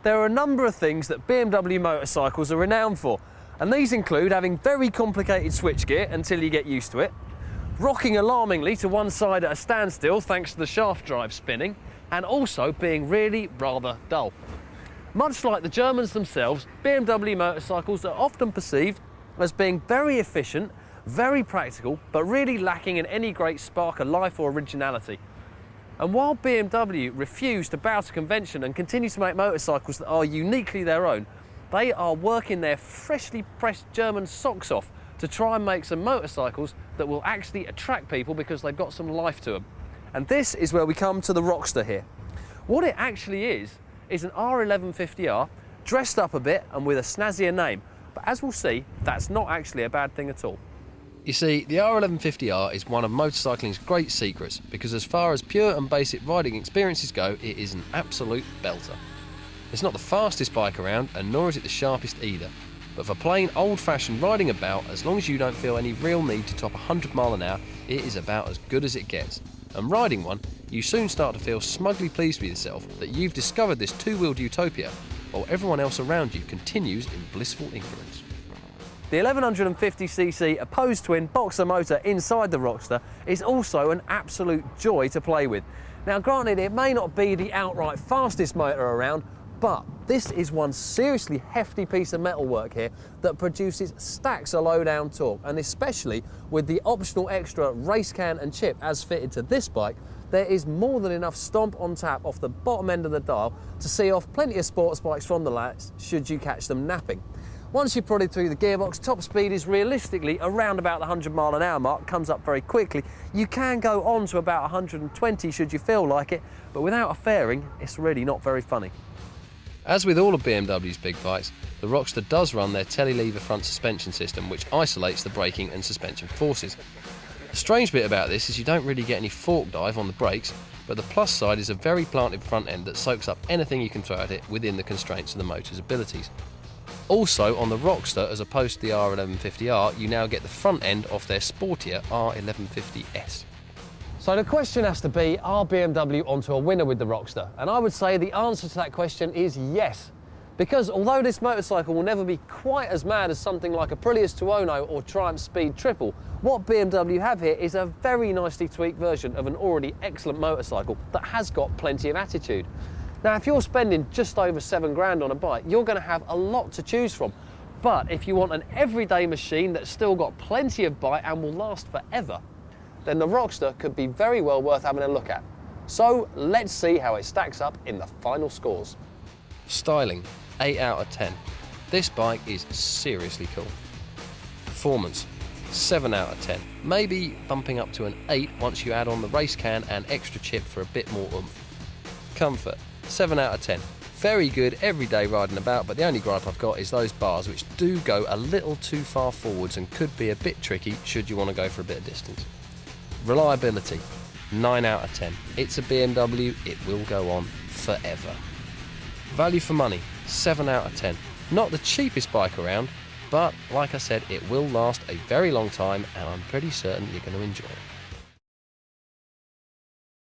There are a number of things that BMW motorcycles are renowned for, and these include having very complicated switchgear until you get used to it, rocking alarmingly to one side at a standstill thanks to the shaft drive spinning, and also being really rather dull. Much like the Germans themselves, BMW motorcycles are often perceived as being very efficient, very practical, but really lacking in any great spark of life or originality. And while BMW refuse to bow to convention and continue to make motorcycles that are uniquely their own, they are working their freshly pressed German socks off to try and make some motorcycles that will actually attract people because they've got some life to them. And this is where we come to the Rockster here. What it actually is an R1150R dressed up a bit and with a snazzier name. But as we'll see, that's not actually a bad thing at all. You see, the R1150R is one of motorcycling's great secrets because as far as pure and basic riding experiences go, it is an absolute belter. It's not the fastest bike around, and nor is it the sharpest either. But for plain old-fashioned riding about, as long as you don't feel any real need to top 100 miles an hour, it is about as good as it gets. And riding one, you soon start to feel smugly pleased with yourself that you've discovered this two-wheeled utopia, while everyone else around you continues in blissful ignorance. The 1150cc opposed twin boxer motor inside the Rockster is also an absolute joy to play with. Now granted, it may not be the outright fastest motor around, but this is one seriously hefty piece of metalwork here that produces stacks of low-down torque, and especially with the optional extra race can and chip as fitted to this bike, there is more than enough stomp on tap off the bottom end of the dial to see off plenty of sports bikes from the lights should you catch them napping. Once you've prodded through the gearbox, top speed is realistically around about the 100 mile an hour mark, comes up very quickly. You can go on to about 120 should you feel like it, but without a fairing, it's really not very funny. As with all of BMW's big bikes, the Rockster does run their telelever front suspension system, which isolates the braking and suspension forces. The strange bit about this is you don't really get any fork dive on the brakes, but the plus side is a very planted front end that soaks up anything you can throw at it within the constraints of the motor's abilities. Also, on the Rockster, as opposed to the R1150R, you now get the front end of their sportier R1150S. So the question has to be, are BMW onto a winner with the Rockster? And I would say the answer to that question is yes. Because although this motorcycle will never be quite as mad as something like a Aprilia Tuono or Triumph Speed Triple, what BMW have here is a very nicely tweaked version of an already excellent motorcycle that has got plenty of attitude. Now, if you're spending just over £7 on a bike, you're going to have a lot to choose from. But if you want an everyday machine that's still got plenty of bite and will last forever, then the Rockster could be very well worth having a look at. So let's see how it stacks up in the final scores. Styling, 8 out of 10. This bike is seriously cool. Performance, 7 out of 10. Maybe bumping up to an 8 once you add on the race can and extra chip for a bit more oomph. Comfort, 7 out of 10. Very good everyday riding about, but the only gripe I've got is those bars, which do go a little too far forwards and could be a bit tricky should you want to go for a bit of distance. Reliability, 9 out of 10. It's a BMW, it will go on forever. Value for money, 7 out of 10. Not the cheapest bike around, but like I said, it will last a very long time and I'm pretty certain you're going to enjoy it.